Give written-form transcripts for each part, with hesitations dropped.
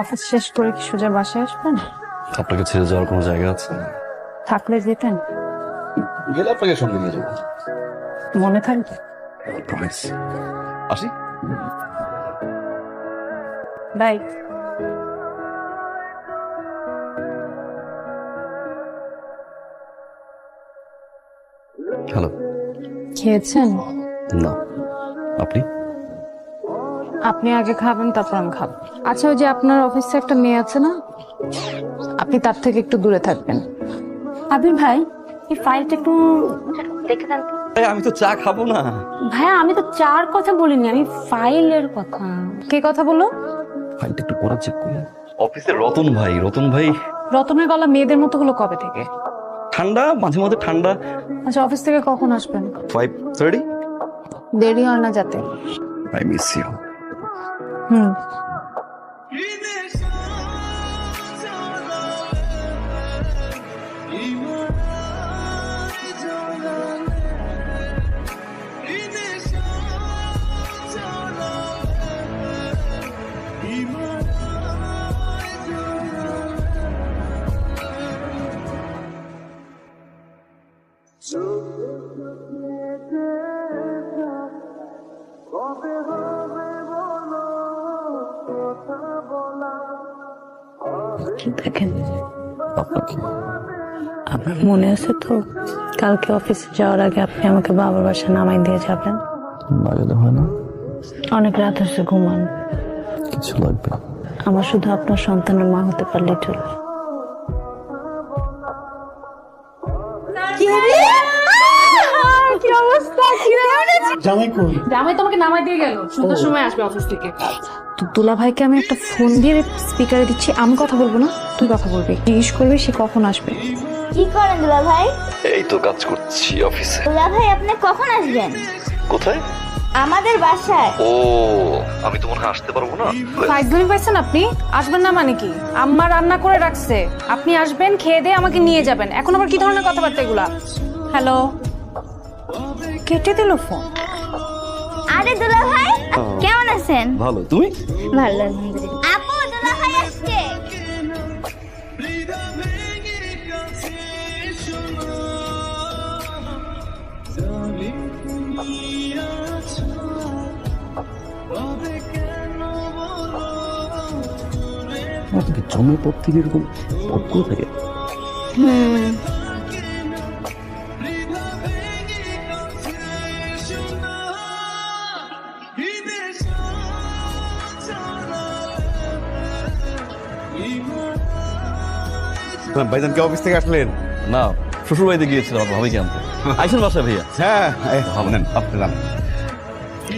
Office শেষ করে কি সোজা বাসায় আসবেন? আপনাকে ছেড়ে যাওয়ার কোনো জায়গা আছে? থাকলে যেতেন, গেলে আপনাকে সঙ্গে নিয়ে যাবো। মনে থাকবে। প্রমিস। আসি। বাই। হ্যালো। খেয়েছেন? না। আপনি? আপনি আগে খাবেন, তারপর আমি খাবো। আচ্ছা, ওই যে আপনার অফিসে একটা মেয়ে আছে না, আপনি তার থেকে একটু দূরে থাকবেন। আবির ভাই, এই ফাইলটা একটু দেখে দেন তো। আমি তো চা খাবো না। ভাইয়া, আমি তো চার কথা বলিনি, আমি ফাইলের কথা। কে কথা বলো? ফাইলটা একটু পড়া চেক করুন। অফিসের রতন ভাই। রতন ভাই রতনের গলা মেয়েদের মতো হলো কবে থেকে? ঠান্ডা, মাঝে মাঝে ঠান্ডা। আচ্ছা, অফিস থেকে কখন আসবেন? 5:30। দেরি হয় না যাতে? I miss you. হুম। দেখেন, আপনাকে আপনার মনে আছে তো, কালকে অফিসে যাওয়ার আগে আপনি আমাকে বাবার বাসায় নামাই দিয়ে যাবেন। না গেলে হয় না? অনেক রাত হয়েছে, ঘুমান। কিছু লাগবে না। আমার শুধু আপনার সন্তানের মা হতে পারলেই চলবে। কি অবস্থা? জামাই কই? জামাই তোমাকে নামাই দিয়ে গেল, সুন্দর সময় আসবে অফিস থেকে। দুলা ভাইকে আমি একটা ফোন দিয়ে স্পিকারে দিচ্ছি, আমি কথা বলবো না, তুই কথা বলবি, জিজ্ঞেস করবি সে কখন আসবে। কি করেন দুলা ভাই? এই তো কাজ করছি অফিসে। দুলা ভাই আপনি কখন আসবেন? কোথায়? আমাদের বাসায়। ও, আমি তো মনে হয় আসতে পারবো না। ফাইজলামি পাইছেন আপনি? আসবেন না মানে কি? আম্মা রান্না করে রাখছে, আপনি আসবেন, খেয়ে দিয়ে আমাকে নিয়ে যাবেন। এখন আবার কি ধরনের কথাবার্তা এগুলা? হ্যালো, কেটে দিল ফোন। আরে দুলা ভাই, কেমন আছেন? ভালো, তুমি? ভালো আলহামদুলিল্লাহ। আপু দুলা ভাই আসছে। জন্মের পর থেকে এরকম পথ করে থাকে। ভাইজান কি অফিস থেকে আসলেন? না, শ্বশুর বাড়িতে গিয়েছিলাম আমার ভাবিকে আনতে। আইসেন বাসায় ভাইয়া। হ্যাঁ, ভাবলেন আপনি যান।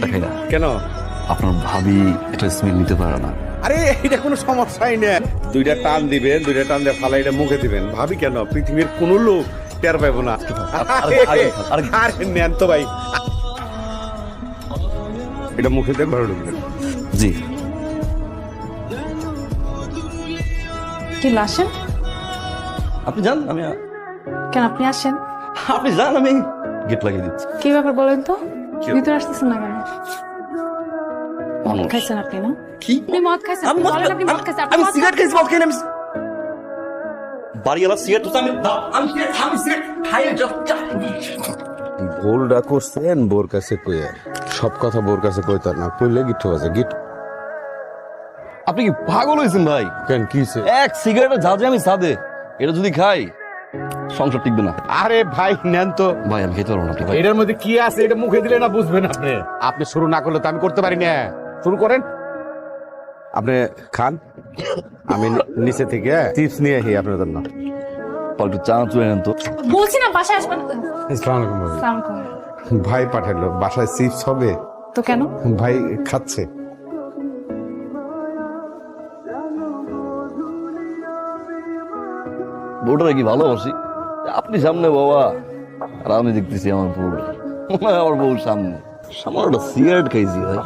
দেখাই না, কেন? আপনার ভাবি এটা স্মেল নিতে পারে না। আরে এটা কোনো সমস্যাই না। দুইটা টান দিবেন, দুইটা টান দিয়ে ফালাই এটা মুখে দিবেন। ভাবি কেন, পৃথিবীর কোন লোক টের পাবো না। আরে নেন তো ভাই, এটা মুখে দিয়ে ঘরে ঢুকবেন। জি। কি লাসেন? আপনি যান, আমি কেন আপনি আসেন? আপনি যান, আমি গেট লাগিয়ে দিচ্ছি। কি ব্যাপার বলেন তো, ভিতরে আসতেছেন না কেন? মদ মানুষ। খাইছেন আপনি না? কি? আপনি মদ খাইছেন? আমি মদ বলেন আপনি মদ খাইছেন? আপনি আমি মদ সিগারেট খাইছেন? খাইছি, মদ খাই না। বাড়িওয়ালা সিগারেট তো আমি সিগারেট খাই না। ভুলটা করছেন বোর কাছে কইয়া। সব কথা বোর কাছে কইতার না, কইলে গিট্টু আছে গিট। আপনি কি পাগল হয়েছেন ভাই? কেন কি হইছে? এক সিগারেটের ঝাঁজে আমি সাদে, এটা যদি খাই সংসার টিকবে না। আরে ভাই নেন তো। ভাই আমি খেতে পারবো না, আপনি ভাই। এটার মধ্যে কি আছে এটা মুখে দিলে না বুঝবেন আপনি। আপনি শুরু না করলে তো আমি করতে পারি না। শুরু করেন। আপনি খান, আমি নিচে থেকে টিপস নিয়ে আসি আপনার জন্য। একটু চা চুয়ে নেন তো। বলছি না বাসায় আসবেন। আসসালামু আলাইকুম ভাবি। আসসালামু আলাইকুম। ভাই পাঠালো, বাসায় চিপস হবে। তো কেন? ভাই খাচ্ছে। বউটা কি ভালোবাসি, আপনি সামনে বাবা আর আমি দেখতেছি আমার বউ, আমার বউ সামনে। সামান্য একটা সিগারেট খাইছি ভাই,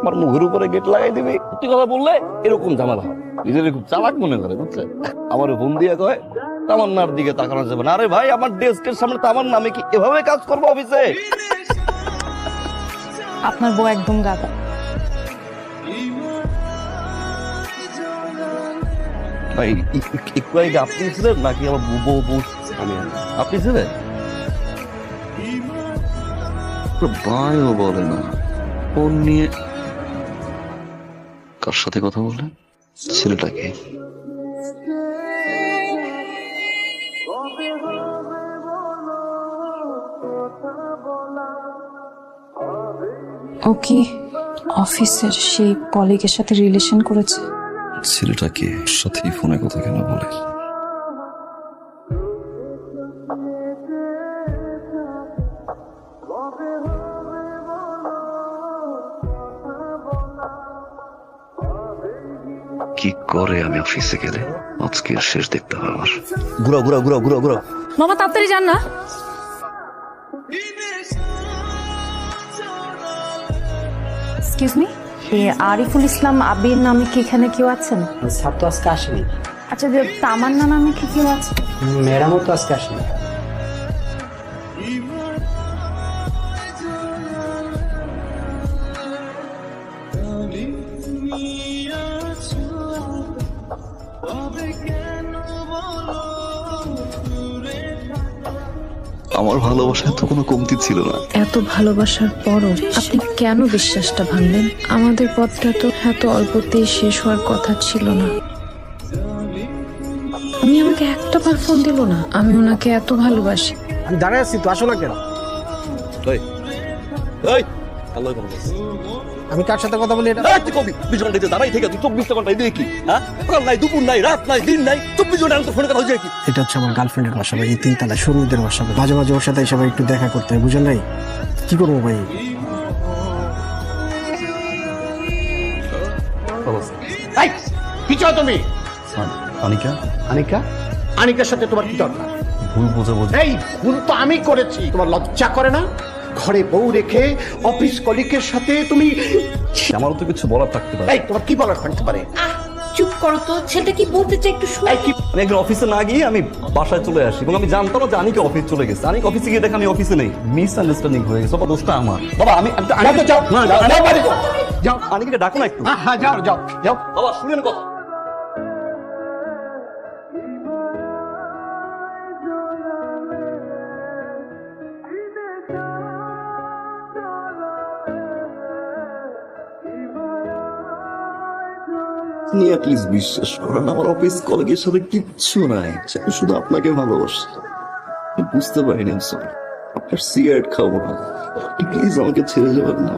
আমার মুখের উপরে গেট লাগাই দিবি। সত্যি কথা বললে এরকম ঝামেলা হয়। নিজের খুব চালাক মনে করে, বুঝছেন? আমার ফোন দিয়ে কয় তামান্নার দিকে তাকানো যাবে না। আরে ভাই, আমার ডেস্কের সামনে তামান্না, আমি কি এভাবে কাজ করবো অফিসে? আপনার বউ একদম গাধা। ভাই একটু আগে আপনি ছিলেন নাকি আমার বউ বউ আমি আপনি ছিলেন? ভাইও বলে না ফোন নিয়ে কার সাথে কথা বলে? ছেলেটাকে ও কি অফিসের সেই কলিগের সাথে রিলেশন করেছে? ছেলেটাকে সাথেই ফোনে কথা কেন বলে? কি করে আমি অফিসে গেলে আজকের শেষ দেখতে হবে আমার। ঘুরাও ঘুরাও ঘুরাও ঘুরাও ঘুরাও। মামা তাড়াতাড়ি যান না। এক্সকিউজ মি, আরিফুল ইসলাম আবির নামে কি এখানে কেউ আছেন? স্যার তো আজকে আসেনি। আচ্ছা, যে তামান্না নামে কি কেউ আছে? ম্যাডামও তো আজকে আসেনি। আমার ভালোবাসায় তো কোনো কমতি ছিল না। এত ভালোবাসার পরও আপনি কেন বিশ্বাসটা ভাঙলেন? আমাদের পথটা তো এত অল্পতেই শেষ হওয়ার কথা ছিল না। আমি আমাকে একটা বার ফোন দিল না। আমি ওনাকে এত ভালোবাসি। আমি দাঁড়ায় আছি, তো আসো না কেন? এই, এই, আল্লাহ ভালোবাসে। আমি কার সাথে কথা বলি এটা? এই, তুই কবি 24 ঘন্টা দাঁড়াই থেকে তুই 24 ঘন্টা দিয়ে কি? হ্যাঁ, সকাল নাই, দুপুর নাই, রাত নাই, দিন নাই, 24 ঘন্টা আমি তো ফোনে কথা হয়ে যায় কি? এটা হচ্ছে আমার গার্লফ্রেন্ডের বাসা ভাই, এই তিনতলা শরীরদের বাসা ভাই। মাঝে মাঝে ওর সাথে সবাই একটু দেখা করতে হয়, বুঝেন নাই? কি করবো ভাই? এই, কি চাও তুমি? অনিকা, আনিকা? আনিকার সাথে তোমার কি দরকার? ভুল বোঝাবুঝি। এই ভুল তো আমি করেছি, তোমার লজ্জা করে না? ঘরে বউ রেখে অফিস কলিগের সাথে তুমি। আমারও তো কিছু বলার থাকতে পারে। এই, তোমার কি বলার থাকতে পারে? চুপ করো তো, ছেলেটা কি বলতে চাই একটু শুনো। এই কি? আমি একদিন অফিসে না গিয়ে আমি বাসায় চলে আসি এবং আমি জানতাম না যে আনিকা অফিস চলে গেছে। আনিকা অফিসে গিয়ে দেখে আমি অফিসে নেই। মিস আন্ডারস্ট্যান্ডিং হয়ে গেছে। বাবা, দোষটা আমার। বাবা, আমি যাও তো, যাও। না, যাও, বাড়ি যাও। যাও। আনিকাকে ডাকো না একটু। হ্যাঁ, যাও যাও যাও। বাবা, শুনেন কথা। আপনি অ্যাটলিস্ট বিশ্বাস করেন আমার অফিস কলিগের সাথে কিচ্ছু নাই। আমি শুধু আপনাকে ভালোবাসি। আমি বুঝতে পারিনি। আমি সরি। আপনার সিগারেট খাবো না। প্লিজ আমাকে ছেড়ে যাবেন না।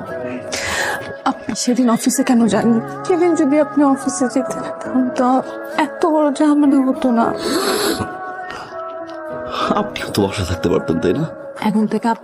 আপনি সেদিন অফিসে কেন যাননি? সেদিন যদি আপনি অফিসে যেতেন তাহলে তো এত বড় ঝামেলা হতো না। আপনিও তো বাসায় থাকতে পারতেন, তাই না? এখন থেকে আপনি